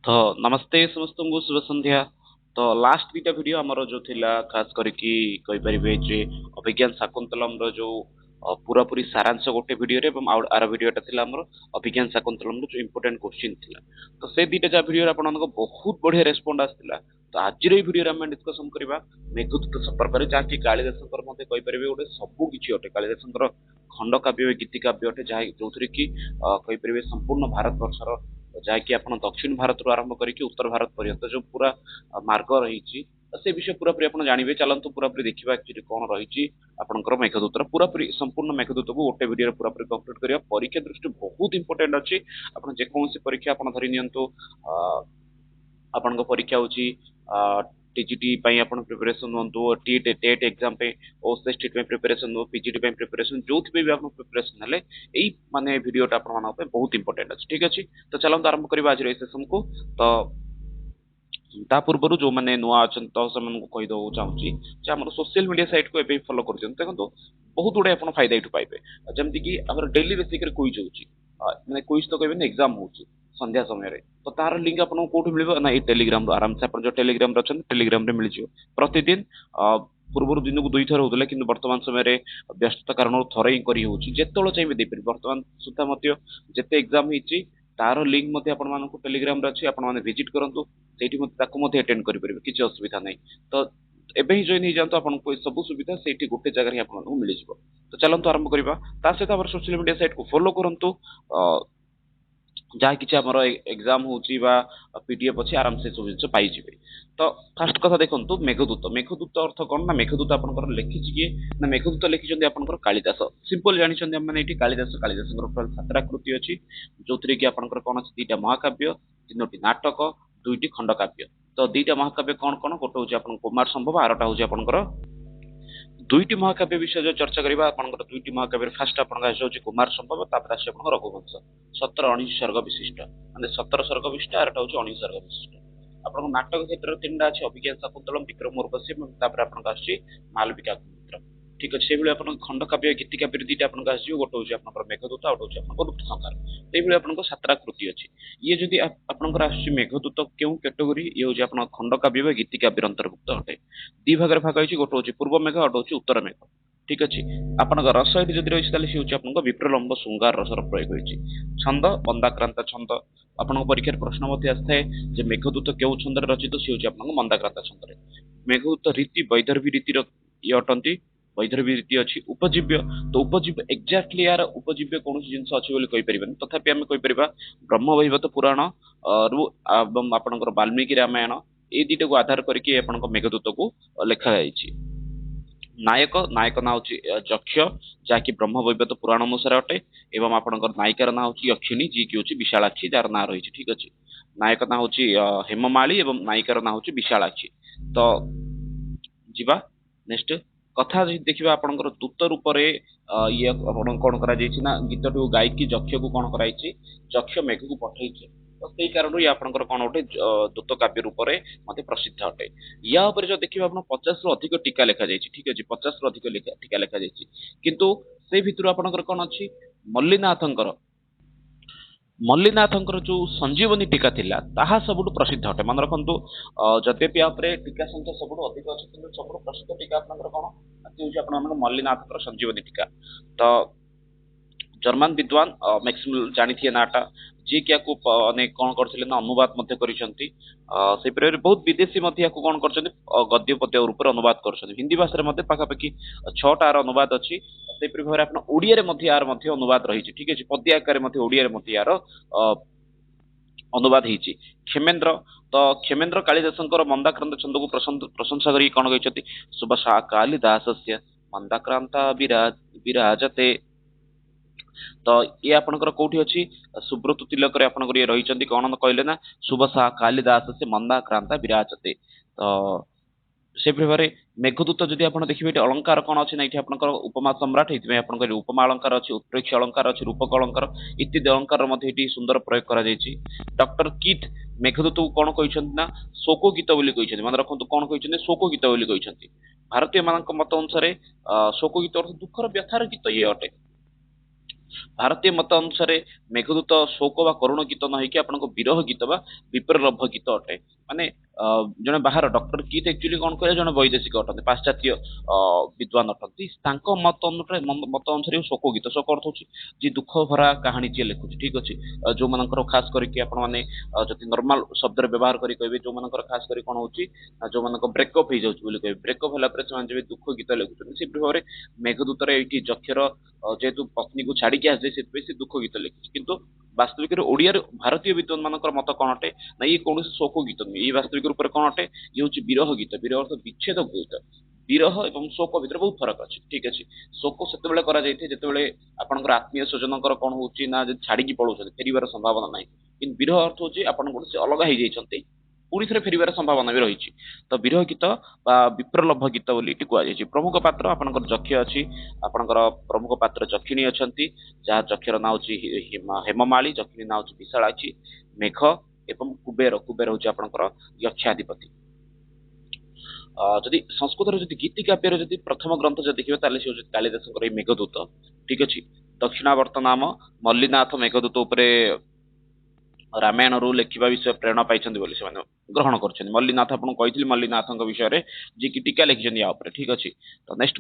तो नमस्ते समस्त को शुभ संध्या। तो लास्ट दुईटा वीडियो आमर जो थिला खास करके कहि परिबे जे अभिज्ञान शाकुंतलम रो जो पूरा पूरी सारांश गोटे वीडियो रे एवं आर वीडियोटा थिला हमर अभिज्ञान शाकुंतलम रो जो इंपोर्टेंट क्वेश्चन थिला। तो से दुईटा जा वीडियो आपन को बहुत बढ़िया रेस्पोंड आस्तिला। तो आज रे वीडियो रे हम डिस्कशन करबा मेघदूत संपर्क रे जाकी कालिदासंकर मते कहि परिबे गोटे सबु किछि अटे कालिदासंकर खंड काव्य गीति काव्य अटे जा जोथरे कि कहि परिबे संपूर्ण भारत वर्षर जहाँकि आप दक्षिण भारत रू आरंभ करके उत्तर भारत पर्यंत जो पूरा मार्ग रही से विषय पूरा पूरी आप जानवे चलतु पूरा पूरी देखा एक्चुअली कौन रही आपंकर मेघदूतर पूरा पूरी संपूर्ण मेघदूत को गोटे वीडियो पूरा पूरी कंप्लीट करिया परीक्षा दृष्टि बहुत इंपोर्टेंट अच्छी आप जेकोसी परीक्षा आप धरी नियंतु आपण परीक्षा होची टीजीटी पई आपण प्रिपरेशन होंतु टीट टेट एग्जाम पे ओएसटी पे प्रिपरेशन हो पीजीटी पे प्रिपरेशन जोथि पे भी आपण प्रिपरेशन हले एई माने वीडियोटा आपण मानक पे बहुत इंपोर्टेंट अछि। ठीक अछि तो चलंत आरंभ करिबा आज रे सेशन को। तो ता पूर्व जो मैंने नुआ अच्छा तो से कही दो चाहूँगी जे आम सोशल मीडिया साइट को एवं फॉलो कर देखो बहुत गुड़े आप फायदा ये पाइबे जमती कि आम डेली बेसिक क्विज होने क्विज तो कहे एग्जाम हो संध्या समय तो तार लिंक आपको कौट मिल ना ये टेलीग्राम आराम से जो टेलीग्राम अच्छा टेलीग्राम मिल जाए प्रतिदिन पूर्व दिन को दुई थर होता कि वर्तमान समय व्यस्तता कारण थर ही करते चाहिए देपर बर्तमान सुधा जिते एग्जाम होती तार लिंक मध्य आपण मानक टेलीग्राम रे अछि आपण माने विजिट करंतु सेठी मते ताको मते अटेंड करि परिबे किछि असुविधा नै। तो एबे ही जॉइन ही जानतो आपण को सब सुविधा सेठी गोटे जगह रे आपण को मिलि जिवो। तो चलंतु आरंभ करिबा तार सहित हमर सोशल मीडिया साइट को फॉलो करंतु जहाँ किसी आमर एग्जाम होची बा पीडीएफ अच्छी आराम से सब जिन पाई जिवे। तो फास्ट कथा देखंतु मेघदूत मेघदूत अर्थ कौन ना मेघदूत आपनकर लिखिछि कि ना मेघदूत लिखिछन्ती आपनकर कालिदास सिंपल जानिछन्ती हमने एठी कालिदास कालिदासଙ୍କର सातटा कृति अछि जोथरे कि आपनकर कोन अछि दीटा महाकाव्य तीनोटी नाटक दुईटी खंडकाव्य। तो दीटा महाकाव्य कौन कौन गोटे होची आपन कुमार संभव आरटा होची आपनकर दुईटी महाकाव्य विषय जो चर्चा करबा आपनकर दुईटी महाकाव्य फास्ट आपनका होची कुमार संभव तापर आसी आपनकर रघुवंश 17 19 सर्ग विशिष्ट माने 17 सर्ग विशिष्ट आरटा होची 19 सर्ग विशिष्ट। आपन नाटक क्षेत्र तीनटा अछि अभिज्ञान शाकुंतलम विक्रम उर्वशी तापर आपनका आसी मालविका मित्र। ठीक अछि सेबले आपन खंडकाव्य गीति काव्य दीटा आपनका आसी गोटे होची आपनकर मेघदूत आउट होची आपनकर गुप्त संहार सेबले आपनका सातटा कृति अछि। ये जदी आपनकर आसी मेघदूत केउ कैटेगरी ये होची आपन खंडकाव्य व गीति काव्य अंतर्भुक्त हटे दी भाग रे भाग होची गोटे होची पूर्व मेघ आउट होची उत्तर मेघ। ठीक अछि आपनका रस एटी जदी रहिछि ताले से होची आपनका विप्रलंब शृंगार रसर प्रयोग होइछि। छंद मंदाक्रांत छंद आपन परीक्षा प्रश्न मते आस्थाय जे मेघदूत केउ छंद रचित से होची आपन मंदाक्रांत छंद रे। मेघदूत रीति वैदर्भी रीति ये अटंती वैदर्भी रीति अछि उपजीव्य तो उपजीव्य एक्जाक्टली यार उपजीव्य कौन जिनस अछि बोली कहि परिबन तथापि हम कहि परिबा ब्रह्म वैवर्त पुराण रु एवं आपनकर वाल्मीकि रामायण ए दिटा को आधार करके आपनकर मेघदूत को लेखा जाइछि। नायक नायक ना होची जक्ष जाकी ब्रह्म वैवर्त पुराण अनुसार अटे एवं आपनकर नायिकार ना होची यक्षिणी जी की होची विशालाक्षी जार ना रहिछि। ठीक अछि नायक ना होची हेममाली एवं नायिकार ना होची विशालाक्षी। तो जीवा नेक्स्ट कथा देखिबा आपनकर दूत रूप रे ये आपण कोन करा जायछि ना गीतटू गायकी जक्ष को कोन कराइछि जक्ष मेघ को पठाइछि। तो सेही कारण ये आपनकर कोन ओटे दूत काव्य रूप रे मते प्रसिद्ध अटे। या ऊपर जो देखिबा आपण 50 रु अधिक टीका लेखा जायछि। ठीक अछि 50 रु अधिक टीका लेखा जायछि किंतु से भितरु आपनकर कोन अछि मल्लीनाथंकर मल्लीनाथंकर जो संजीवनी टीका थिला ताहा सबुठु प्रसिद्ध अटे। मन रखंतु जद्यपि आपरे टीका संख्या सबुठु अधिक अछि किंतु सबुठु प्रसिद्ध टीका आपनकर कोन अति होची आपन मल्लीनाथंकर संजीवनी टीका। तो जर्मन विद्वान मैक्सिमल जानिथिए नाटा जी क्या को अनेक कौन करथिले ना अनुवाद मध्य करिसंती से पर बहुत विदेशी मध्य याको कौन करछन्ती गद्य पद्य रूप रे अनुवाद करछन्ती हिंदी भाषा रे मध्य पाखापाखि 6टा आर अनुवाद अछि से पर भारे आपन ओडिया रे मध्य यार मध्य अनुवाद रहिछि। ठीक अछि पद्य आकार मध्य ओडिया रे मध्य यार अनुवाद ହେଇଛି क्षेमेन्द्र। तो क्षेमेन्द्र कालिदासंकर मंदाक्रांत छंद को प्रशंसा करी कौन कहते सुबसा कालिदासस्य मंदाक्रांता विराजते। तो ये आपनकर कोठी अछि सुब्रत तिलक रे आपनकर ये रहिचंती कोन कहले ना सुबसा कालिदासस्य मंदाक्रांता विराजते। तो से प्रभारे मेघदूत जदि आपण देखिबे एटी अलंकार कोन अछि ना एठी आपनकर उपमा सम्राट हेतिबे आपनकर उपमा अलंकार अछि उत्प्रेक्ष अलंकार अछि रूपक अलंकार इत्यादि अलंकार मध्ये एटी सुंदर प्रयोग करा जायछि। डॉक्टर कीथ मेघदूत को कोन कहिसंती ना शोक गीत बोली कहिसंती मन रखंतु कोन कहिसंती शोक गीत बोली कहिसंती। भारतीय मानक मत अनुसार शोक गीत अर्थ दुखर व्यथार गीत ये अटे। ଭାରତୀୟ ମତ ଅନୁସାରେ ମେଘଦୂତ ଶୋକ ବା କରୁଣ ଗୀତ ନ ହେଇକି ଆପଣଙ୍କ ବିରହ ଗୀତ ବା ବିପ୍ରଲୋଭ ଗୀତ ଅଟେ। ମାନେ ଜଣେ ବାହାର ଡକ୍ଟର କିଟ୍ ଆକ୍ଚୁଆଲି କଣ କହିଲେ ଜଣେ ବୈଦେଶିକ ଅଟନ୍ତି, ପାଶ୍ଚାତ୍ୟ ବିଦ୍ୱାନ ଅଟନ୍ତି। ତାଙ୍କ ମତ ଅନୁସାରେ ଶୋକ ଗୀତ, ଶୋକ ଅର୍ଥ ହଉଛି ଯିଏ ଦୁଃଖ ଭରା କାହାଣୀ ଯିଏ ଲେଖୁଛି, ଠିକ ଅଛି। ଯୋଉମାନଙ୍କର ଖାସ କରିକି ଆପଣ ମାନେ ଯଦି ନର୍ମାଲ ଶବ୍ଦରେ ବ୍ୟବହାର କରି କହିବେ, ଯୋଉମାନଙ୍କର ଖାସ କରି କଣ ହଉଛି ଯୋଉମାନଙ୍କ ବ୍ରେକଅପ୍ ହେଇଯାଉଛି ବୋଲି କହିବେ, ବ୍ରେକଅପ୍ ହେଲା ପରେ ସେମାନେ ଯେବେ ଦୁଃଖ ଗୀତ ଲେଖୁଛନ୍ତି, ସେପରି ଭାବରେ ମେଘଦୂତରେ ଏଇଠି ଯକ୍ଷର ଯେହେତୁ ପତ୍ନୀକୁ ଛାଡିକି ଆସିଯାଏ, ସେଥିପାଇଁ ସେ ଦୁଃଖ ଗୀତ ଲେଖିଛି। କିନ୍ତୁ ବାସ୍ତବିକରେ ଓଡିଆରେ ଭାରତୀୟ ବିଦ୍ୱାନ ମାନଙ୍କର ମତ କଣ ଅଟେ ନା ଇଏ କୌଣସି ଶୋକ ଗୀତ ନୁହେଁ, ଇଏ ବାସ୍ତବିକ ରୂପରେ କଣ ଅଟେ, ଇଏ ହଉଛି ବିରହ ଗୀତ। ବିରହ ଅର୍ଥ ବିଚ୍ଛେଦ ଗୀତ। ବିରହ ଏବଂ ଶୋକ ଭିତରେ ବହୁତ ଫରକ ଅଛି, ଠିକ ଅଛି। ଶୋକ ସେତେବେଳେ କରାଯାଇଥାଏ ଯେତେବେଳେ ଆପଣଙ୍କର ଆତ୍ମୀୟ ସ୍ୱଜନଙ୍କର କଣ ହଉଛି ନା ଯଦି ଛାଡିକି ପଳଉଛନ୍ତି, ଫେରିବାର ସମ୍ଭାବନା ନାହିଁ। କିନ୍ତୁ ବିରହ ଅର୍ଥ ହଉଛି ଆପଣଙ୍କର ସେ ଅଲଗା ହେଇଯାଇଛନ୍ତି, ପୁଣି ଥରେ ଫେରିବାର ସମ୍ଭାବନା ବି ରହିଛି। ତ ବିରହ ଗୀତ ବା ବିପ୍ରଲୋଭ ଗୀତ ବୋଲି ଏଠି କୁହାଯାଇଛି। ପ୍ରମୁଖ ପାତ୍ର ଆପଣଙ୍କର ଯକ୍ଷ ଅଛି, ଆପଣଙ୍କର ପ୍ରମୁଖ ପାତ୍ର ଯକ୍ଷିଣୀ ଅଛନ୍ତି, ଯାହା ଯକ୍ଷର ନାଁ ହଉଛି ହେମମାଳି, ଯକ୍ଷିଣୀ ନାଁ ହଉଛି ବିଶାଳାକ୍ଷୀ, ମେଘ ଏବଂ କୁବେର। କୁବେର ହଉଛି ଆପଣଙ୍କର ଯକ୍ଷାଧିପତି। ଯଦି ସଂସ୍କୃତର ଯଦି ଗୀତି କାବ୍ୟର ଯଦି ପ୍ରଥମ ଗ୍ରନ୍ଥ ଯଦି ଦେଖିବେ ତାହେଲେ ସେ ହଉଛି କାଳିଦାସଙ୍କର ଏଇ ମେଘଦୂତ, ଠିକ ଅଛି। ଦକ୍ଷିଣାବର୍ତ୍ତ ନାମ ମଲ୍ଲିନାଥ ମେଘଦୂତ ଉପରେ ରାମାୟଣରୁ ଲେଖିବା ବିଷୟ ପ୍ରେରଣା ପାଇଛନ୍ତି ବୋଲି ସେମାନେ ଗ୍ରହଣ କରିଛନ୍ତି। ମଲ୍ଲିନାଥ ଆପଣଙ୍କୁ କହିଥିଲି ମଲ୍ଲିନାଥଙ୍କ ବିଷୟରେ, ଯିଏକି ଟୀକା ଲେଖିଛନ୍ତି ୟା ଉପରେ, ଠିକ ଅଛି। ତ ନେକ୍ସଟ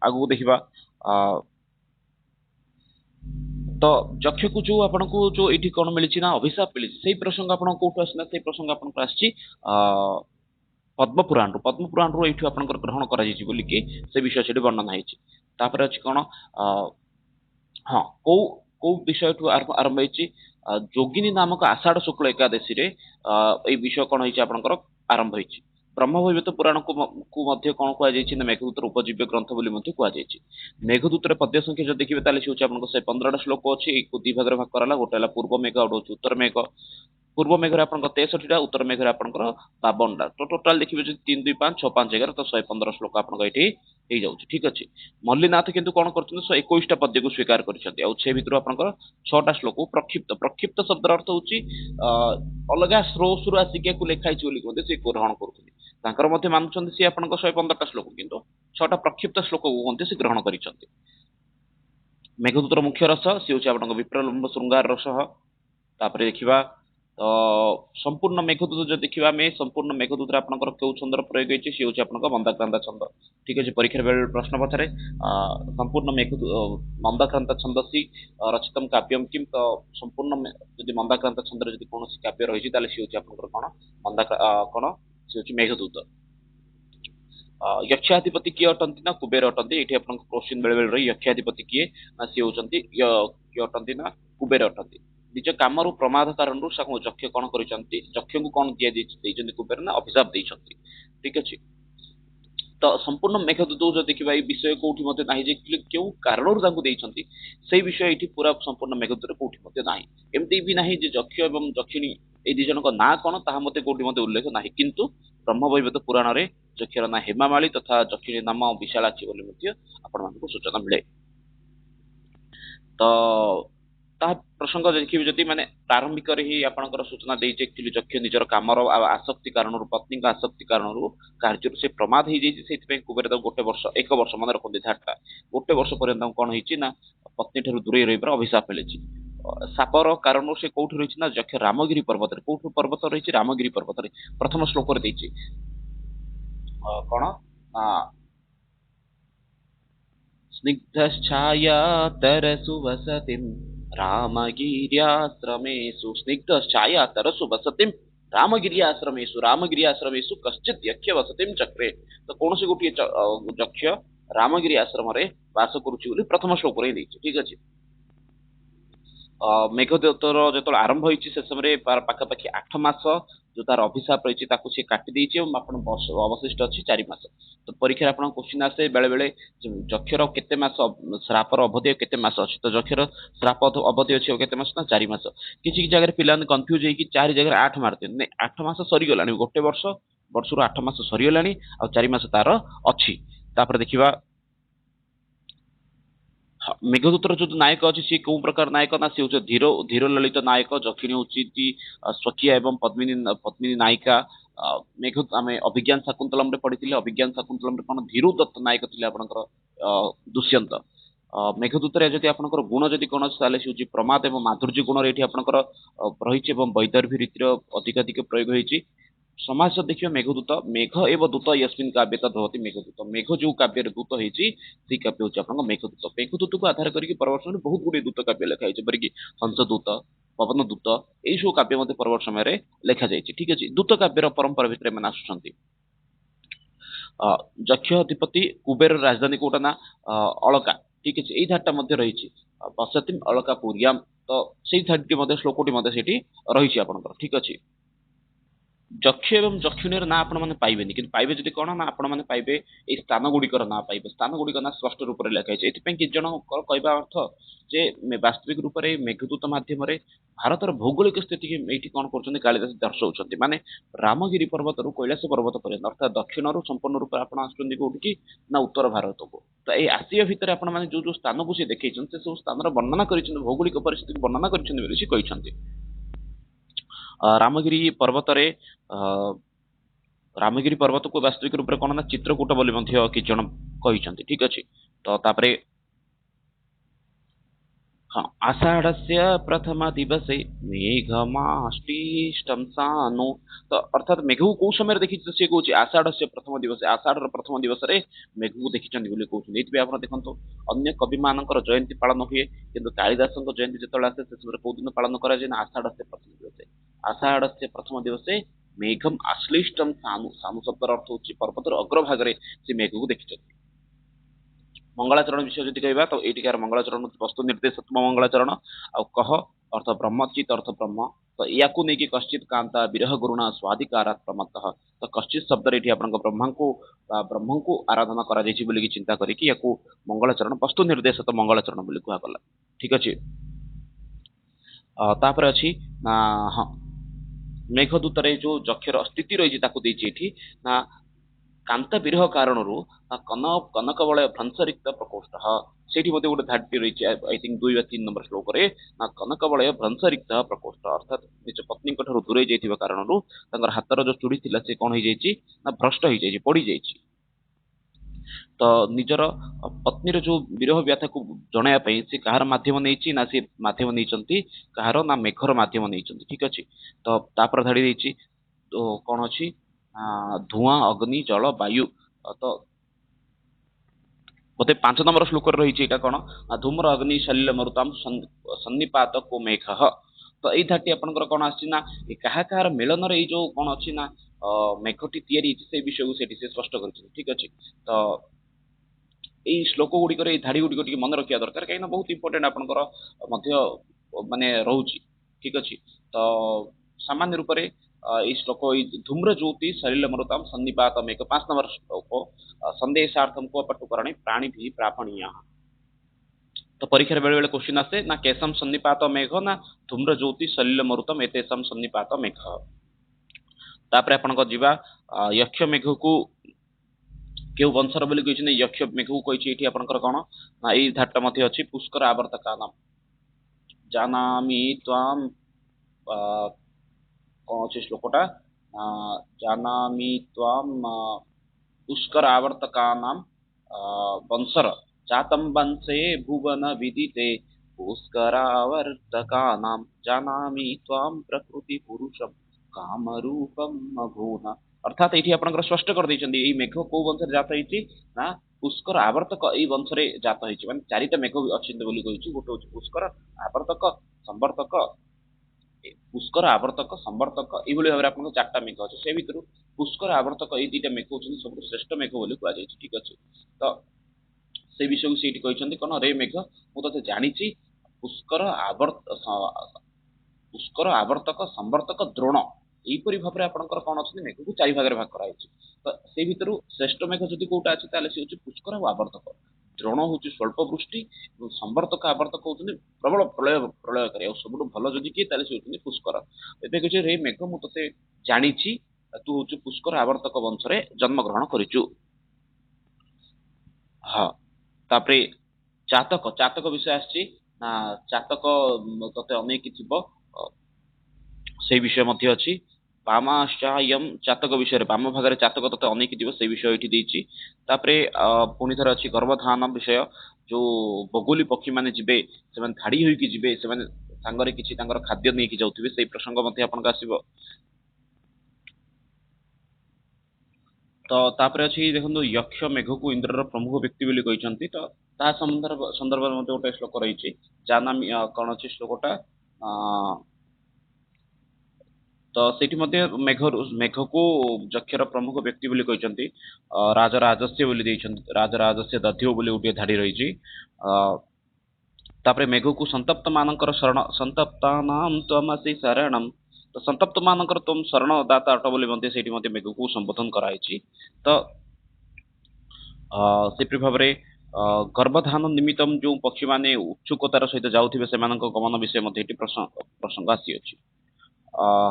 ଆଗକୁ ଦେଖିବା। ତ ଯକ୍ଷକୁ ଯୋଉ ଆପଣଙ୍କୁ ଯୋଉ ଏଇଠି କଣ ମିଳିଛି ନା ଅଭିଶାପ ମିଳିଛି, ସେଇ ପ୍ରସଙ୍ଗ ଆପଣଙ୍କ କୋଉଠୁ ଆସିଲା, ସେଇ ପ୍ରସଙ୍ଗ ଆପଣଙ୍କର ଆସିଛି ପଦ୍ମପୁରାଣରୁ। ପଦ୍ମପୁରାଣରୁ ଏଇଠୁ ଆପଣଙ୍କର ଗ୍ରହଣ କରାଯାଇଛି ବୋଲିକି ସେ ବିଷୟ ସେଠି ବର୍ଣ୍ଣନା ହେଇଛି। ତାପରେ ଅଛି କଣ ହଁ, କୋଉ କୋଉ ବିଷୟଠୁ ଆରମ୍ଭ ହେଇଛି, ଯୋଗିନୀ ନାମକ ଆଷାଢ ଶୁକ୍ଳ ଏକାଦଶୀରେ ଏଇ ବିଷୟ କଣ ହେଇଛି ଆପଣଙ୍କର ଆରମ୍ଭ ହେଇଛି। ବ୍ରହ୍ମବୈବର୍ତ ପୁରାଣକୁ ମଧ୍ୟ କଣ କୁହାଯାଇଛି ନା ମେଘଦୂତର ଉପଜୀବ୍ୟ ଗ୍ରନ୍ଥ ବୋଲି ମଧ୍ୟ କୁହାଯାଇଛି। ମେଘଦୂତର ପଦ୍ୟ ସଂଖ୍ୟା ଯଦି ଦେଖିବେ ତାହେଲେ ସେ ହଉଛି ଆପଣଙ୍କ ସେ 15ଟା ଶ୍ଲୋକ ଅଛି, ଏଇକୁ ଦି ଭାଗରେ ଭାଗ କରାଲା। ଗୋଟେ ହେଲା ପୂର୍ବ ମେଘ, ଆଉ ଗୋଟେ ହଉଛି ଉତ୍ତର ମେଘ। ପୂର୍ବ ମେଘରେ ଆପଣଙ୍କର 63ଟା, ଉତ୍ତର ମେଘରେ ଆପଣଙ୍କର 52ଟା। ତ ଟୋଟାଲ ଦେଖିବେ ଯଦି 3 2 5 6 5 11 ତ 115 ଶ୍ଲୋକ ଆପଣଙ୍କ ଏଇଠି ହେଇଯାଉଛି, ଠିକ ଅଛି। ମଲ୍ଲିନାଥ କିନ୍ତୁ କଣ କରୁଛନ୍ତି 121ଟା ପଦ୍ୟକୁ ସ୍ୱୀକାର କରିଛନ୍ତି, ଆଉ ସେ ଭିତରୁ ଆପଣଙ୍କର 6ଟା ଶ୍ଲୋକକୁ ପ୍ରକ୍ଷିପ୍ତ। ପ୍ରକ୍ଷିପ୍ତ ଶବ୍ଦର ଅର୍ଥ ହଉଛି ଅଲଗା ସ୍ରୋତରୁ ଆସିକି ୟାକୁ ଲେଖା ହେଇଛି ବୋଲି କୁହନ୍ତି, ସେ ଗ୍ରହଣ କରୁଛନ୍ତି। ତାଙ୍କର ମଧ୍ୟ ମାନୁଛନ୍ତି ସେ ଆପଣଙ୍କ 115ଟା ଶ୍ଲୋକ, କିନ୍ତୁ 6ଟା ପ୍ରକ୍ଷିପ୍ତ ଶ୍ଲୋକକୁ କୁହନ୍ତି ସେ ଗ୍ରହଣ କରିଛନ୍ତି। ମେଘଦୂତର ମୁଖ୍ୟ ରସ ସେ ହଉଛି ଆପଣଙ୍କ ବିପ୍ରଲମ୍ବ ଶୃଙ୍ଗାର ରସ। ତାପରେ ଦେଖିବା ତ ସମ୍ପୂର୍ଣ୍ଣ ମେଘଦୂତ ଯଦି ଦେଖିବା ଆମେ, ସମ୍ପୂର୍ଣ୍ଣ ମେଘଦୂତରେ ଆପଣଙ୍କର କେଉଁ ଛନ୍ଦର ପ୍ରୟୋଗ ହେଇଛି, ସେ ହଉଛି ଆପଣଙ୍କ ମନ୍ଦାକ୍ରାନ୍ତ ଛନ୍ଦ, ଠିକ ଅଛି। ପରୀକ୍ଷାର ବେଳେ ପ୍ରଶ୍ନ ପଚାରେ ସମ୍ପୂର୍ଣ୍ଣ ମନ୍ଦାକ୍ରାନ୍ତ ଛନ୍ଦସି ରଚିତମ୍ କାବ୍ୟମ୍ କିମ୍, ତ ସମ୍ପୂର୍ଣ୍ଣ ଯଦି ମନ୍ଦାକ୍ରାନ୍ତ ଛନ୍ଦରେ ଯଦି କୌଣସି କାବ୍ୟ ରହିଛି ତାହେଲେ ସେ ହଉଛି ଆପଣଙ୍କର କଣ କଣ ସେ ହଉଛି ମେଘଦୂତ। ଯକ୍ଷାଧିପତି କିଏ ଅଟନ୍ତି ନା କୁବେର ଅଟନ୍ତି। ଏଇଠି ଆପଣଙ୍କ କୋଶ୍ଚିନ୍ ବେଳେ ବେଳେ ରହି ଯକ୍ଷାଧିପତି କିଏ ନା ସିଏ ହଉଛନ୍ତି କିଏ ଅଟନ୍ତି ନା କୁବେର ଅଟନ୍ତି। ନିଜ କାମରୁ ପ୍ରମାଦ କାରଣରୁ ଯକ୍ଷ କଣ କରିଛନ୍ତି, ଯକ୍ଷଙ୍କୁ କଣ ଦେଇଛନ୍ତି କୁବେର ନା ଅଭିଶାପ ଦେଇଛନ୍ତି, ଠିକ ଅଛି। ତ ସମ୍ପୂର୍ଣ୍ଣ ମେଘଦୂତ ଯଦି ଦେଖିବା ଏଇ ବିଷୟ କୋଉଠି ମଧ୍ୟ ନାହିଁ ଯେ କେଉଁ କାରଣରୁ ତାଙ୍କୁ ଦେଇଛନ୍ତି, ସେଇ ବିଷୟ ଏଇଠି ପୁରା ସମ୍ପୂର୍ଣ୍ଣ ମେଘଦୂତରେ କୋଉଠି ମଧ୍ୟ ନାହିଁ। ଏମିତି ବି ନାହିଁ ଯେ ଯକ୍ଷ ଏବଂ ଯକ୍ଷିଣୀ ଏଇ ଦି ଜଣଙ୍କ ନାଁ କଣ ତାହା ମଧ୍ୟ କୋଉଠି ମଧ୍ୟ ଉଲ୍ଲେଖ ନାହିଁ, କିନ୍ତୁ ବ୍ରହ୍ମବୈବର୍ତ ପୁରାଣରେ ଯକ୍ଷର ନାଁ ହେମାମାଳି ତଥା ଯକ୍ଷିଣୀ ନାମ ବିଶାଳାକ୍ଷୀ ବୋଲି ମଧ୍ୟ ଆପଣମାନଙ୍କୁ ସୂଚନା ମିଳେ। ତ ତାହା ପ୍ରସଙ୍ଗ ଦେଖିବି ଯଦି ମାନେ ପ୍ରାରମ୍ଭିକରେ ହିଁ ଆପଣଙ୍କର ସୂଚନା ଦେଇଛି ଆକ୍ଚୁଆଲି ଯକ୍ଷ ନିଜର କାମର ଆସକ୍ତି କାରଣରୁ, ପତ୍ନୀଙ୍କ ଆସକ୍ତି କାରଣରୁ କାର୍ଯ୍ୟରୁ ସେ ପ୍ରମାଦ ହେଇଯାଇଛି, ସେଇଥିପାଇଁ କୁବେର ତାକୁ ଏକ ବର୍ଷ ମନେ ରଖନ୍ତି ଧାରଟା, ଗୋଟେ ବର୍ଷ ପର୍ଯ୍ୟନ୍ତ ତାଙ୍କୁ କଣ ହେଇଛି ନା ପତ୍ନୀ ଠାରୁ ଦୂରେଇ ରହିବାର ଅଭିଶାପ ମିଳିଛି। ସାପର କାରଣରୁ ସେ କୋଉଠି ରହିଛି ନା ଯକ୍ଷ ରାମଗିରି ପର୍ବତରେ। କୋଉଠୁ ପର୍ବତ ରହିଛି? ରାମଗିରି ପର୍ବତରେ। ପ୍ରଥମ ଶ୍ଲୋକରେ ଦେଇଛି କଣ ସ୍ନିଗ୍ଧଶ୍ଛାୟାତରସୁ వసతిం రామగిర్యాశ్రమేషు, ସ୍ନିଗ୍ଧଶ୍ଛାୟାତରସୁ వసତିం ରାମଗିରିଆଶ୍ରମେଷୁ, ରାମଗିରିଆଶ୍ରମେଷୁ କଶ୍ଚିତ୍ ଯକ୍ଷ ବସତିಂ ଚକ୍ରେ। ତ କୌଣସି ଗୋଟିଏ ଯକ୍ଷ ରାମଗିରି ଆଶ୍ରମରେ ବାସ କରୁଛି ବୋଲି ପ୍ରଥମ ଶ୍ଲୋକରେ ହିଁ ଦେଇଛି, ଠିକ ଅଛି। ମେଘଦୂତର ଯେତେବେଳେ ଆରମ୍ଭ ହେଇଛି ସେ ସମୟରେ ପାଖାପାଖି 8 ମାସ ଯୋଉ ତାର ଅଭିଶାପ ରହିଛି ତାକୁ ସେ କାଟି ଦେଇଛି, ଏବଂ ଆପଣ ଅବଶିଷ୍ଟ ଅଛି 4 ମାସ। ତ ପରୀକ୍ଷାରେ ଆପଣଙ୍କ କୋଶ୍ଚିନ୍ ଆସେ ବେଳେ ବେଳେ ଯକ୍ଷର କେତେ ମାସ ଶ୍ରାପର ଅବଧି କେତେ ମାସ ଅଛି, ତ ଯକ୍ଷର ଶ୍ରାପ ଅବଧି ଅଛି କେତେ ମାସ ନା 4 ମାସ। କିଛି କିଛି ଜାଗାରେ ପିଲାମାନେ କନଫ୍ୟୁଜ ହେଇକି 4 ଜାଗାରେ 8 ମାରିଛନ୍ତି, ନାଇଁ 8 ମାସ ସରିଗଲାଣି, ଗୋଟେ ବର୍ଷରୁ 8 ମାସ ସରିଗଲାଣି, ଆଉ 4 ମାସ ତାର ଅଛି। ତାପରେ ଦେଖିବା ମେଘଦୂତର ଯୋଉ ନାୟକ ଅଛି ସିଏ କୋଉ ପ୍ରକାର ନାୟକ ନା ସିଏ ହଉଛି ଧୀର ଲଳିତ ନାୟକ, ଯକ୍ଷିଣୀ ହଉଛି ସ୍ୱକୀୟା ଏବଂ ପଦ୍ମିନୀ ନାୟିକା। ଆମେ ଅଭିଜ୍ଞାନ ଶାକୁନ୍ତଳମରେ ପଢିଥିଲେ, ଅଭିଜ୍ଞାନ ଶାକୁନ୍ତଳମରେ କଣ ଧୀରୁ ଦତ୍ତ ନାୟକ ଥିଲେ ଆପଣଙ୍କର ଦୁଷ୍ୟନ୍ତ। मेघदूतरे जदि आपनकर गुण जदि कोन ताले से होची प्रमाद एवं माधुर्य गुण रे एठी आपनकर रहिछि एवं वैदर्भी रीतिर अधिकाधिक प्रयोग होईछि समाज देखियो मेघदूत मेघ एव दूत यस्मिन् काव्य तद् भवति मेघदूत मेघ जो काव्य रे दूत होईछि से काव्य होची आपनकर मेघदूत को आधार करिक परवर्ष में बहुत गुडी दूत काव्य लिखा होईछि परिकि हंसदूत पवन दूत एई सब काव्य मते परवर्ष समय रे लिखा जाईछि ठीक अछि दूत काव्यर परंपरा भितरे मन आसुछंती ଯକ୍ଷ ଅଧିପତି କୁବେର ରାଜଧାନୀ କୋଉଟା ନା ଅଳକା ଠିକ ଅଛି ଏଇ ଧାରଟା ମଧ୍ୟ ରହିଛି ପଶ୍ଚାତିମ ଅଳକା ପୁରିୟାମ ତ ସେଇ ଧାରଟି ମଧ୍ୟ ଶ୍ଲୋକଟି ମଧ୍ୟ ସେଠି ରହିଛି ଆପଣଙ୍କର ଠିକ ଅଛି ଯକ୍ଷ ଏବଂ ଯକ୍ଷୁଣୀର ନାଁ ଆପଣ ମାନେ ପାଇବେନି କିନ୍ତୁ ପାଇବେ ଯଦି କଣ ନା ଆପଣ ମାନେ ପାଇବେ ଏଇ ସ୍ଥାନ ଗୁଡିକର ନାଁ ପାଇବେ ସ୍ଥାନ ଗୁଡିକ ନା ସ୍ପଷ୍ଟ ରୂପରେ ଲେଖା ହେଇଛି ଏଥିପାଇଁ କିଛି ଜଣଙ୍କର କହିବା ଅର୍ଥ ଯେ ବାସ୍ତବିକ ରୂପରେ ମେଘଦୂତ ମାଧ୍ୟମରେ ଭାରତର ଭୌଗୋଳିକ ସ୍ଥିତିକି ଏଇଠି କଣ କରୁଛନ୍ତି କାଳିଦାସ ଦର୍ଶାଉଛନ୍ତି ମାନେ ରାମଗିରି ପର୍ବତରୁ କୈଳାସ ପର୍ବତ ପର୍ଯ୍ୟନ୍ତ ଅର୍ଥାତ୍ ଦକ୍ଷିଣରୁ ସମ୍ପୂର୍ଣ୍ଣ ରୂପରେ ଆପଣ ଆସୁଛନ୍ତି କୋଉଠିକି ନା ଉତ୍ତର ଭାରତକୁ ତ ଏଇ ଆସିଆ ଭିତରେ ଆପଣ ମାନେ ଯୋଉ ଯୋଉ ସ୍ଥାନକୁ ସେ ଦେଖେଇଛନ୍ତି ସେ ସବୁ ସ୍ଥାନର ବର୍ଣ୍ଣନା କରିଛନ୍ତି ଭୌଗୋଳିକ ପରିସ୍ଥିତିକୁ ବର୍ଣ୍ଣନା କରିଛନ୍ତି ବୋଲି ସେ କହିଛନ୍ତି ରାମଗିରି ପର୍ବତରେ ରାମଗିରି ପର୍ବତକୁ ବାସ୍ତବିକ ରୂପରେ କଣ ନା ଚିତ୍ରକୂଟ ବୋଲି ମଧ୍ୟ କିଛି ଜଣ କହିଛନ୍ତି ଠିକ ଅଛି ତ ତାପରେ हाँ आषाढ़स्य प्रथम दिवसे मेघमाष्टिष्टम सानु तो अर्थात मेघ को समय देखि से कहूँ आषाढ़स्य प्रथम दिवस आषाढ़ प्रथम दिवस रे मेघ को देखि कहते ये आप देखो अन्य कवि मानकर जयंती पालन हुए किंतु कालिदास जयंती जो आसे से कौ दिन पालन कराए आषाढ़स्य प्रथम दिवसे आषाढ़स्य प्रथम दिवसे मेघम आश्लिष्टम सानु सानु शब्द अर्थ होची पर्वतर अग्रभाग से मेघ को देखि मंगलाचरण विषय जदि कहबा तो एटिकार मंगलाचरण वस्तु निर्देशात्मक मंगलाचरण आ कह अर्थ ब्रह्मचित अर्थ ब्रह्म तो याकू नहीं कि कश्चित कांता विरह गुरुणा स्वादिकारात प्रमत्तः तो कश्चित शब्द रे एठी आपन ब्रह्म को आराधना करा जायछि बोली कि चिंता करी कि याकू मंगलाचरण वस्तु निर्देशित मंगलाचरण बोली कुहा गला ठीक अछि तापर अछि ना हां मेघदूतरे जो जक्षर स्थिति रही ताकू देछि एठी ना कांता विरह कारणरू कनक वलय भ्रंशरिक्त प्रकोष्ठ सेठी मध्ये गोटे धारटी रही आई थिंक 2 या 3 नंबर श्लोक रे ना कनक वलय भ्रंशरिक्त प्रकोष्ठ अर्थात निज पत्नी ठारू दूरे जाइथिबा कारणरू तांकर हातर जो चूड़ी थिला से कोन होई जाइछि ना भ्रष्ट होई जाइछि पड़ी जाइछि तो निजर पत्नीर जो विरह व्याथा को जणाया पई से कहार माध्यम नैछि ना से माध्यम नैचंती कहार ना मेघर माध्यम नैचंती ठीक अछि तो तापर धाडी दैछि तो कोन अछि धुआं अग्नि जल वायु तो बोधे 5 नंबर श्लोक रही कौन धूम्र अग्नि शल्य मरुताम सन्निपात को मेघ तो यही धाटी आपंकर कौन आना क्या मिलन रे जो कौन अच्छी ना मेघटी से विषय को से स्पष्ट कर ठीक अच्छे तो यही श्लोक गुड़िक धाड़ी गुड़िक मन रखा दरकार कहीं बहुत इंपोर्टेंट आपंकर माने रोचे ठीक अच्छे तो सामान्य रूप से श्लोक धूम्र ज्योति सलिल मरुताम सन्निपात मेघ 5 नंबर श्लोक संदेशार्थम को पटुकरणे प्राणी भी प्रापणीय तो परीक्षा बेले बेले क्वेश्चन आसे ना केसम सन्निपात मेघ ना धूम्र ज्योति सलिल मरुतम एतेसम सन्निपात मेघ तापर आपन जीवा यक्ष मेघ को केउ वंशर बोली कहि यक्ष मेघ को कहि एठी आपनकर कोन ना एई धाटटा मध्ये अछि पुष्कर आवर्तका नाम जानामि त्वाम कौन अच्छे श्लोकटा जानामि त्वाम पुष्कर आवर्तकानां वंशर जातं वंशे भुवन विदिते पुष्करावर्तकानां जानामि त्वां प्रकृति पुरुषं कामरूपं मघोना अर्थात एठी आपनकर स्पष्ट कर दैछन्ती एई मेघ को वंशर जात होईछि ना पुष्कर आवर्तक एई वंशरे जात होईछि माने चारिटा मेघ अछिन्त बोली कहिछि गोटे होछि पुष्कर आवर्तक संवर्तक पुष्कर आवर्तक संवर्तक एभली भाव आपन चारटा मेघ अछि से भितरु पुष्कर आवर्तक एई दुईटा मेघ होछन सब श्रेष्ठ मेघ बोली कुआ जाय ठीक अछि तो से विषय को सेठी कहिसंती कोन रे मेघ मु तते जानिछि पुष्कर आवर्तक संवर्तक द्रोण एहीपरि भाव आपनकर कोन अछि मेघ को चारि भाग रे भाग कराइछि तो से भितरु श्रेष्ठ मेघ जदि कोटा अछि ताले से होछि पुष्कर आ आवर्तक द्रोण होची स्वल्प वृष्टि संवर्तक आवर्तक होती प्रबल प्रलय प्रलय करे सब भल जदि किए ताले से होती पुष्कर एबे कहे रे मेघ मु तते जानिछि तू होची पुष्कर आवर्तक वंशरे जन्म ग्रहण करिचु हाँ तापरे चातक चातक विषय आछि ना चातक तते अनेक थिबो से विषय मध्य अछि ବାମାଶ୍ଚାୟମ୍ ଚାତକ ବିଷୟରେ ବାମ ଭାଗରେ ଚାତକ ତତେ ଅନେଇକି ଯିବ ସେଇ ବିଷୟ ଏଠି ଦେଇଛି। ତାପରେ ପୁଣି ଥରେ ଅଛି ଗର୍ଭଧାରଣ ବିଷୟ, ଯୋଉ ବଗୁଲି ପକ୍ଷୀ ମାନେ ଯିବେ ସେମାନେ ଧାଡି ହୋଇକି ଯିବେ, ସେମାନେ ସାଙ୍ଗରେ କିଛି ତାଙ୍କର ଖାଦ୍ୟ ନେଇକି ଯାଉଥିବେ, ସେଇ ପ୍ରସଙ୍ଗ ମଧ୍ୟ ଆପଣଙ୍କ ଆସିବ। ତ ତାପରେ ଅଛି ଦେଖନ୍ତୁ ଯକ୍ଷ ମେଘକୁ ଇନ୍ଦ୍ରର ପ୍ରମୁଖ ବ୍ୟକ୍ତି ବୋଲି କହିଛନ୍ତି। ତ ତାହା ସନ୍ଦର୍ଭରେ ମଧ୍ୟ ଗୋଟେ ଶ୍ଲୋକ ରହିଛି, ଯାହା ନାମ କଣ ଅଛି ଶ୍ଲୋକଟା, ତ ସେଇଠି ମଧ୍ୟ ମେଘକୁ ଯକ୍ଷର ପ୍ରମୁଖ ବ୍ୟକ୍ତି ବୋଲି କହିଛନ୍ତି। ରାଜରାଜସ୍ୟ ବୋଲି ଦେଇଛନ୍ତି, ରାଜରାଜସ୍ୟ ଦଧ୍ୟୁ ବୋଲି ଗୋଟିଏ ଧାଡି ରହିଛି। ଅ, ତାପରେ ମେଘକୁ ସନ୍ତପ୍ତ ମାନଙ୍କର ଶରଣ, ସନ୍ତପ୍ତାନାಂ ତ୍ୱମସि ଶରଣମ୍, ତ ସନ୍ତପ୍ତ ମାନଙ୍କର ତୁମ ଶରଣ ଦାତା ଅଟ ବୋଲି ମଧ୍ୟ ସେଇଠି ମଧ୍ୟ ମେଘକୁ ସମ୍ବୋଧନ କରାଯାଇଛି। ତ ସେପରି ଭାବରେ ଗର୍ଭଧାନ ନିମିତ୍ତମ ଯୋଉ ପକ୍ଷୀମାନେ ଉତ୍ସୁକତାର ସହିତ ଯାଉଥିବେ ସେମାନଙ୍କ ଗମନ ବିଷୟ ମଧ୍ୟ ଏଠି ପ୍ରସଙ୍ଗ ଆସିଅଛି।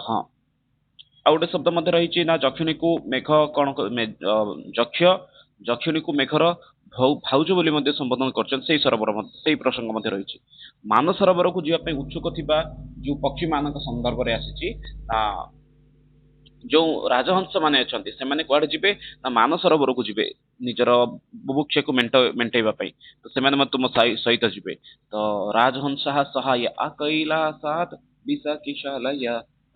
ହଁ, ଆଉ ଗୋଟେ ଶବ୍ଦ ମଧ୍ୟ ରହିଛି ନା ଯକ୍ଷିଣୀକୁ ମେଘ କଣ ଯକ୍ଷ ଯକ୍ଷିଣୀକୁ ମେଘର ଭାଉଜ ବୋଲି ମଧ୍ୟ ସମ୍ବୋଧନ କରିଛନ୍ତି, ସେଇ ସରୋବର ସେଇ ପ୍ରସଙ୍ଗ ମଧ୍ୟ ରହିଛି। ମାନସରୋବରକୁ ଯିବା ପାଇଁ ଉତ୍ସୁକ ଥିବା ଯୋଉ ପକ୍ଷୀ ମାନଙ୍କ ସନ୍ଦର୍ଭରେ ଆସିଛି, ଯୋଉ ରାଜହଂସ ମାନେ ଅଛନ୍ତି ସେମାନେ କୁଆଡେ ଯିବେ ନା ମାନସରୋବରକୁ ଯିବେ ନିଜର ବୁଭୁକ୍ଷାକୁ ମେଣ୍ଟେଇବା ପାଇଁ, ତ ସେମାନେ ମଧ୍ୟ ତୁମ ସହିତ ଯିବେ। ତ ରାଜହଂସ ସହାୟ କୈଳାସାତ୍ ବିଶାଖିଶାଲୟ,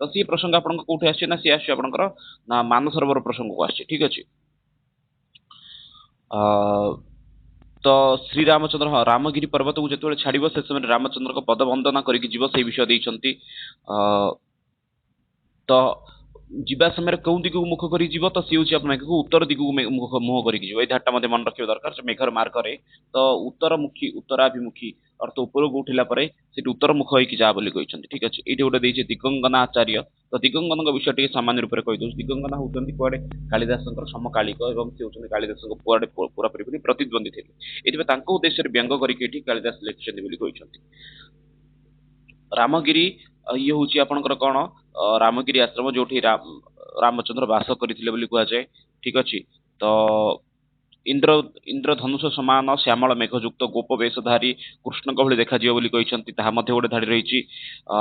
ତ ସିଏ ପ୍ରସଙ୍ଗ ଆପଣଙ୍କ କୋଉଠି ଆସିଛି ନା ସିଏ ଆସିଛି ଆପଣଙ୍କର ନା ମାନସରୋବର ପ୍ରସଙ୍ଗକୁ ଆସିଛି। ଠିକ ଅଛି। ଆ ତ ଶ୍ରୀରାମଚନ୍ଦ୍ର, ହଁ, ରାମଗିରି ପର୍ବତକୁ ଯେତେବେଳେ ଛାଡିବ ସେ ସମୟରେ ରାମଚନ୍ଦ୍ରଙ୍କ ପଦ ବନ୍ଦନା କରିକି ଯିବ, ସେଇ ବିଷୟ ଦେଇଛନ୍ତି। ଅ ତ ଯିବା ସମୟରେ କେଉଁ ଦିଗକୁ ମୁଖ କରି ଯିବ, ତ ସିଏ ହେଉଛି ଆପଣଙ୍କୁ ଉତ୍ତର ଦିଗକୁ ମୁହଁ କରିକି ଯିବ। ଏଇ ଧାରଟା ମଧ୍ୟ ମନେ ରଖିବା ଦରକାର। ସେ ମେଘର ମାର୍ଗରେ ତ ଉତ୍ତରମୁଖୀ, ଉତ୍ତରାଭିମୁଖୀ ଅର୍ଥ ଉପରକୁ ଉଠିଲା ପରେ ସେଠି ଉତ୍ତରମୁଖ ହେଇକି ଯା ବୋଲି କହିଛନ୍ତି। ଠିକ ଅଛି। ଏଇଠି ଗୋଟେ ଦେଇଛି ଦିଗଙ୍ଗନା ଆଚାର୍ଯ୍ୟ, ତ ଦିଗଙ୍ଗନଙ୍କ ବିଷୟ ଟିକେ ସାମାନ୍ୟ ରୂପରେ କହିଦଉଛି। ଦିଗଙ୍ଗନା ହଉଛନ୍ତି କୁଆଡେ କାଳିଦାସଙ୍କର ସମକାଳିକ ଏବଂ ସେ ହଉଛନ୍ତି କାଳିଦାସଙ୍କ କୁଆଡେ ପୁରାପୁରି ପ୍ରତିଦ୍ୱନ୍ଦୀ ଥିଲେ। ଏଥିପାଇଁ ତାଙ୍କ ଉଦ୍ଦେଶ୍ୟରେ ବ୍ୟଙ୍ଗ କରିକି ଏଠି କାଳିଦାସ ଲେଖିଛନ୍ତି ବୋଲି କହିଛନ୍ତି। ରାମଗିରି ଇଏ ହଉଛି ଆପଣଙ୍କର କଣ, ରାମଗିରି ଆଶ୍ରମ ଯୋଉଠି ରାମଚନ୍ଦ୍ର ବାସ କରିଥିଲେ ବୋଲି କୁହାଯାଏ। ଠିକ ଅଛି। ତ ଇନ୍ଦ୍ର ଇନ୍ଦ୍ରଧନୁଷ ସମାନ ଶ୍ୟାମଳ ମେଘଯୁକ୍ତ ଗୋପ ବେଶଧାରୀ କୃଷ୍ଣଙ୍କ ଭଳି ଦେଖାଯିବ ବୋଲି କହିଛନ୍ତି, ତାହା ମଧ୍ୟ ଗୋଟେ ଧାଡି ରହିଛି। ଅ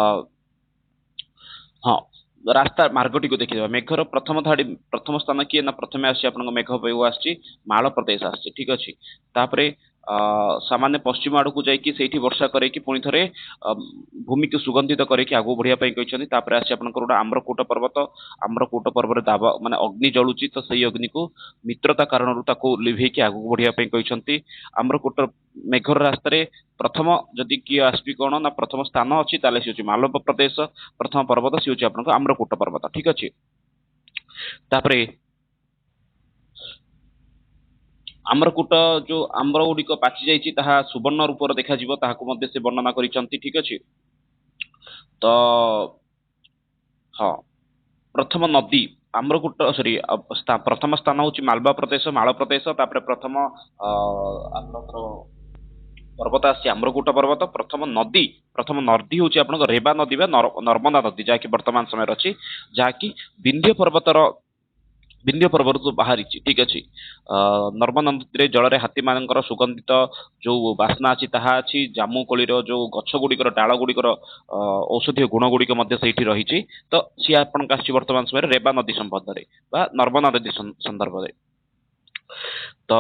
ହଁ, ରାସ୍ତା ମାର୍ଗଟିକୁ ଦେଖିଦେବା। ମେଘର ପ୍ରଥମ ସ୍ଥାନ କିଏ ନା ପ୍ରଥମେ ଆସିଛି ଆପଣଙ୍କ ମେଘ ବେଗ ଆସିଛି ମାଳ ପ୍ରଦେଶ ଆସିଛି। ଠିକ ଅଛି। ତାପରେ ସାମାନ୍ୟ ପଶ୍ଚିମ ଆଡକୁ ଯାଇକି ସେଇଠି ବର୍ଷା କରେଇକି ପୁଣି ଥରେ ଭୂମିକୁ ସୁଗନ୍ଧିତ କରିକି ଆଗକୁ ବଢିବା ପାଇଁ କହିଛନ୍ତି। ତାପରେ ଆସିଛି ଆପଣଙ୍କର ଗୋଟେ ଆମ୍ରକୂଟ ପର୍ବତ, ଆମ୍ରକୂଟ ପର୍ବରେ ଦାବା ମାନେ ଅଗ୍ନି ଜଳୁଛି, ତ ସେଇ ଅଗ୍ନିକୁ ମିତ୍ରତା କାରଣରୁ ତାକୁ ଲିଭେଇକି ଆଗକୁ ବଢିବା ପାଇଁ କହିଛନ୍ତି। ଆମ୍ରକୂଟ ମେଘର ରାସ୍ତାରେ ପ୍ରଥମ ଯଦି କିଏ ଆସିବି କଣ ନା ପ୍ରଥମ ସ୍ଥାନ ଅଛି ତାହେଲେ ସେ ହଉଛି ମାଲବ ପ୍ରଦେଶ, ପ୍ରଥମ ପର୍ବତ ସେ ହଉଛି ଆପଣଙ୍କ ଆମ୍ରକୂଟ ପର୍ବତ। ଠିକ ଅଛି। ତାପରେ ଆମ୍ରକୂଟ ଯୋଉ ଆମ୍ର ଗୁଡିକ ପାଚି ଯାଇଛି ତାହା ସୁବର୍ଣ୍ଣ ରୂପର ଦେଖାଯିବ, ତାହାକୁ ମଧ୍ୟ ସେ ବର୍ଣ୍ଣନା କରିଛନ୍ତି। ଠିକ ଅଛି। ତ ହଁ, ପ୍ରଥମ ନଦୀ ଆମ୍ରକୂଟ ପ୍ରଥମ ସ୍ଥାନ ହଉଛି ମାଲବା ପ୍ରଦେଶ, ମାଳ ପ୍ରଦେଶ। ତାପରେ ପ୍ରଥମ ଆପଣଙ୍କର ପର୍ବତ ଆସିଛି ଆମ୍ରକୂଟ ପର୍ବତ। ପ୍ରଥମ ନଦୀ ହଉଛି ଆପଣଙ୍କ ରେବା ନଦୀ ବା ନର୍ମଦା ନଦୀ, ଯାହାକି ବର୍ତ୍ତମାନ ସମୟରେ ଅଛି, ଯାହାକି ବିନ୍ଧ୍ୟ ପର୍ବତରୁ ବାହାରିଛି। ଠିକ ଅଛି। ନର୍ମଦା ନଦୀରେ ଜଳରେ ହାତୀ ମାନଙ୍କର ସୁଗନ୍ଧିତ ଯୋଉ ବାସ୍ନା ଅଛି ତାହା ଅଛି। ଜାମୁ କୋଳିର ଯୋଉ ଗଛ ଗୁଡିକର ଡାଳ ଗୁଡିକର ଔଷଧୀୟ ଗୁଣ ଗୁଡିକ ମଧ୍ୟ ସେଇଠି ରହିଛି। ତ ସିଏ ଆପଣଙ୍କ ଆସିଛି ବର୍ତ୍ତମାନ ସମୟରେ ରେବା ନଦୀ ସମ୍ବନ୍ଧରେ ବା ନର୍ମଦା ନଦୀ ସନ୍ଦର୍ଭରେ। ତ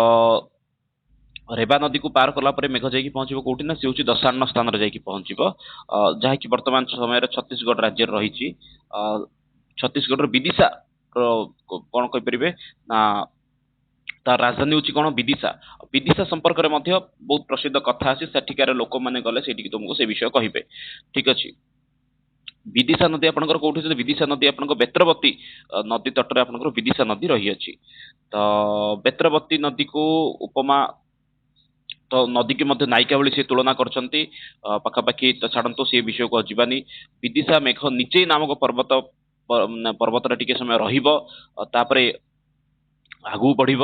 ରେବା ନଦୀକୁ ପାର କଲା ପରେ ମେଘ ଯାଇକି ପହଞ୍ଚିବ କୋଉଠି ନା ସେ ହଉଛି ଦଶାନ୍ନ ସ୍ଥାନରେ ଯାଇକି ପହଞ୍ଚିବ, ଯାହାକି ବର୍ତ୍ତମାନ ସମୟରେ ଛତିଶଗଡ଼ ରାଜ୍ୟରେ ରହିଛି। ଛତିଶଗଡ଼ର ବିଦିଶା କଣ କହିପାରିବେ ନା ତାର ରାଜଧାନୀ ହଉଛି କଣ ବିଦିଶା। ବିଦିଶା ସମ୍ପର୍କରେ ମଧ୍ୟ ବହୁତ ପ୍ରସିଦ୍ଧ କଥା ଅଛି, ସେଠିକାର ଲୋକମାନେ ଗଲେ ସେଇଠିକି ତୁମକୁ ସେ ବିଷୟ କହିବେ। ଠିକ ଅଛି। ବିଦିଶା ନଦୀ ଆପଣଙ୍କର କୋଉଠି ଅଛି? ବିଦିଶା ନଦୀ ଆପଣଙ୍କ ବେତ୍ରବତୀ ନଦୀ ତଟରେ ଆପଣଙ୍କର ବିଦିଶା ନଦୀ ରହିଅଛି। ତ ବେତ୍ରବତୀ ନଦୀକୁ ଉପମା, ତ ନଦୀକି ମଧ୍ୟ ନାୟିକା ଭଳି ସେ ତୁଳନା କରିଛନ୍ତି ପାଖାପାଖି। ତ ଛାଡନ୍ତୁ ସେ ବିଷୟକୁ ଯିବାନି। ବିଦିଶା ମେଘ ନିଚେଇ ନାମକ ପର୍ବତରେ ଟିକେ ସମୟ ରହିବ, ତାପରେ ଆଗକୁ ବଢିବ।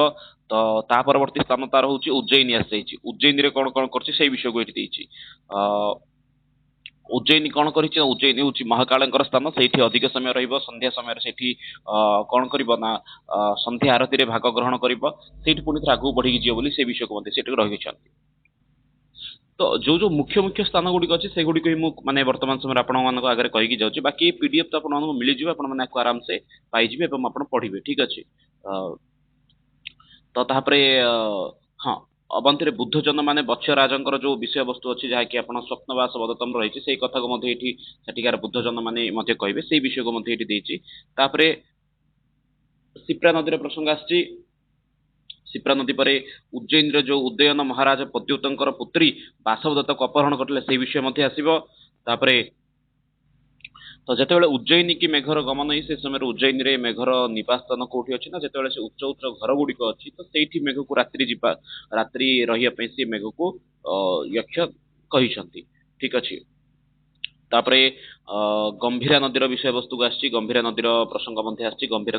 ତ ତା ପରବର୍ତ୍ତୀ ସ୍ଥାନ ତାର ହଉଛି ଉଜ୍ଜୟିନୀ ଆସିଯାଇଛି। ଉଜ୍ଜୟିନୀରେ କଣ କଣ କରୁଛି ସେଇ ବିଷୟକୁ ଏଠି ଦେଇଛି। ଉଜ୍ଜୟିନୀ କଣ କରିଛି? ଉଜ୍ଜୟିନୀ ହଉଛି ମହାକାଳଙ୍କର ସ୍ଥାନ, ସେଇଠି ଅଧିକ ସମୟ ରହିବ। ସନ୍ଧ୍ୟା ସମୟରେ ସେଇଠି କଣ କରିବ ନା ସନ୍ଧ୍ୟା ଆରତିରେ ଭାଗ ଗ୍ରହଣ କରିବ। ସେଇଠି ପୁଣି ଥରେ ଆଗକୁ ବଢିକି ଯିବ ବୋଲି ସେ ବିଷୟକୁ ମଧ୍ୟ ସେଠି ରହିଛନ୍ତି। तो जो जो मुख्य मुख्य स्थान गुड़िक अच्छी से गुड़िक ही माने वर्तमान समय आपण आगे कहीकि जाऊँगी बाकी पीडीएफ तो आपको मिल जाए आपको आराम से पाइबे आप पढ़े ठीक अच्छे तो तापरे हाँ अबंती बुद्ध जन्म माने बच्छ राजंकर जो विषय वस्तु अच्छी जहाँकि आप स्वप्नवास बदतम रही से कथा को सेठिकार बुद्ध जन्म माने कहे से विषय को तापरे शिप्रा नदी प्रसंग आसी शिप्रा नदी पर उज्जैन जो उदयन महाराज प्रद्युतंकर पुत्री बासवदत्त को अपहरण करते से विषय आसपे तो जिते उज्जैन की मेघर गमन ही से समय उज्जैन रे मेघर निवास स्थान कौटी अच्छी ना जिते से उच्च उच्च घर गुड़िक अच्छी तो से मेघ को रात्रि रही मेघ को यक्ष कही ठीक अच्छे तापरे गंभीरा नदीर विषय वस्तु को आसी गंभीरा नदीर प्रसंग आसी गंभीर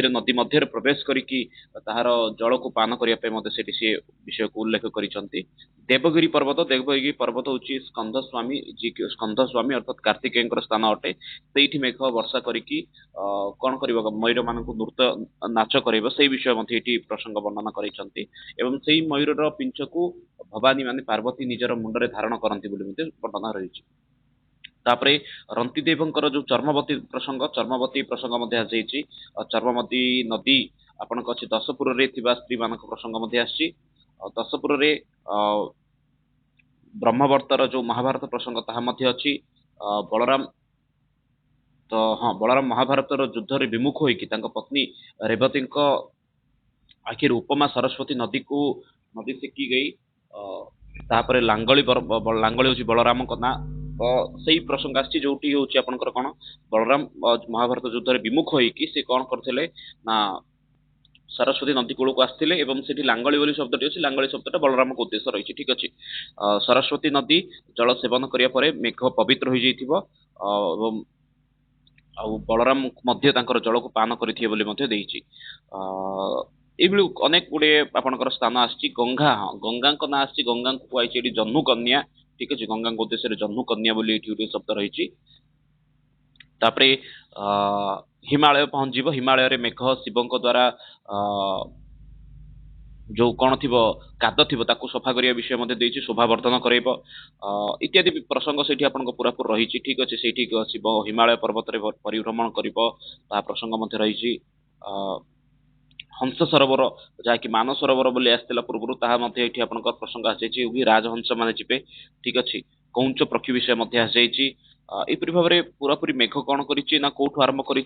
नदी मध्य प्रवेश करिकी ताहार जल को पान करने सी विषय को उल्लेख करिसंती देवगिरी पर्वत हूँ स्कंद स्वामी जी स्कंद स्वामी अर्थात कार्तिकेय स्थान अटे से मेघ वर्षा करिकी कौन कर मयूर मान नृत्य नाच कर से विषय प्रसंग वर्णना करिसंती एवं से मयूर पिंच को भवानी माने पार्वती निजर मुंडरे धारण करती वर्णना रही तापरे रंती देवंकर जो चर्मवती प्रसंग आसी चर्मवती नदी आपण अच्छी दशपुर स्त्री मान प्रसंग आसी दशपुर ब्रह्मवर्तर जो महाभारत प्रसंग ताहा अच्छी बलराम तो हाँ बलराम महाभारत युद्ध विमुख होइकी पत्नी रेवती आखिर उपमा सरस्वती नदी को नदी सेकी गई तापर लांगली हूँ बलराम ना तो से प्रसंग आसी जो आपंकर कौन बलराम महाभारत युद्ध विमुख होइकी से कौन करते ना सरस्वती नदी कूल को आसते से लांगली बोली शब्द अच्छी लांगली शब्द बलराम को उद्देश्य रही ठीक अच्छे सरस्वती नदी जल सेवन कराया मेघ पवित्र हो जाइथिबो बलराम जल को पान करते अनेक गुड़े आपंकर स्थान आसी गंगा हाँ गंगा ना आसी गंगा को आई जन्मु कन्या ठीक अच्छे गंगा उद्देश्य जन्मु कन्या बोली शब्द रही हिमालय पहुंच हिमालय मेघ शिव द्वारा जो कौन थी काद थी सफा करने विषय शोभावर्धन कर इत्यादि प्रसंग से पूरापूर रही ठीक अच्छे से शिव हिमालय पर्वत परिभ्रमण कर प्रसंग रही हंस सरोवर जहाँकि मान सरोवर बोली आसला पूर्व तापर प्रसंग आसी राजहंस मान जी ठीक अच्छे कौंच प्रक्षु विषय आसपरी भाव में पूरापूरी मेघ कौन कर कौटू आरंभ कर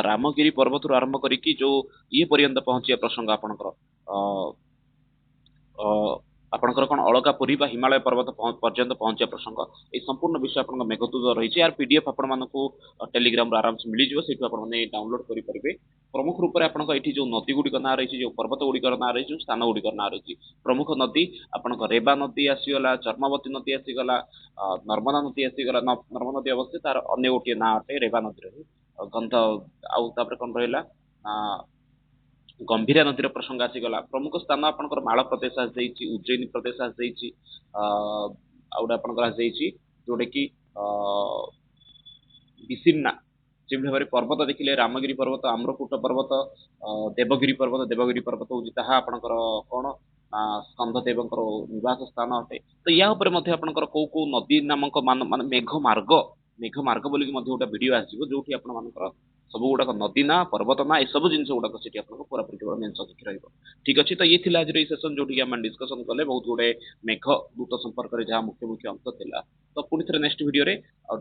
रामगिरी पर्वत आरंभ करी जो ये पर्यंत पहुंचे प्रसंग आपणकर कौन अलकापुरी हिमालय पर्वत पर्यंत पहुंचा प्रसंग ये संपूर्ण विषय आप मेघदूत रही है पीडीएफ आपको टेलीग्राम आराम से मिल जाए डाउनलोड करेंगे प्रमुख रूप से आपको ये जो नदी गुड़िक ना रही जो पर्वत गुड़िक ना रही जो स्थान गुड़िक ना रही प्रमुख नदी आप रेवा नदी आसीगला चर्मवती नदी आसीगला नर्मदा नदी आसीगला नर्मदा नदी अवस्थित तार अन्य गोटे ना अटे रेवा नदी गंध आउे कौन रहा गंभीरा नदी प्रसंग आसीगला प्रमुख स्थान आपंकर माल प्रदेश आसी उज्जैन प्रदेश आसी आपंकर जोटा कि विसिन्ना से भाव में पर्वत देखिले रामगिरी पर्वत आम्रकूट पर्वत देवगिरी पर्वत हूँ आपंकर कौन स्कंददेवंकर निवास स्थान अटे तो या आपंकर कौ कौ नदी नामक मान मेघ मार्ग बोलिक गोटे वीडियो आसो जो आपर सब गुड़ाक नदी ना पर्वत ना ये सब जिन गुड़ाक से पूरापूरी केवल मेंशन रही ठीक अच्छे तो ये थी आज सेसन जो डिस्कसन कले बहुत गुड़े मेघ दूत संपर्क में जहाँ मुख्य मुख्य अंश था तो पुणी थे नेक्स्ट वीडियो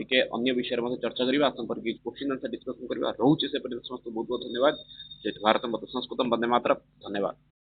टे अन्य विषय में चर्चा करवा आसंपर्क क्वेश्चन आंसर डिस्कसन करवा रोचे से समस्त बहुत बहुत धन्यवाद जय भारत मत संस्कृतम वंदे मातरम धन्यवाद।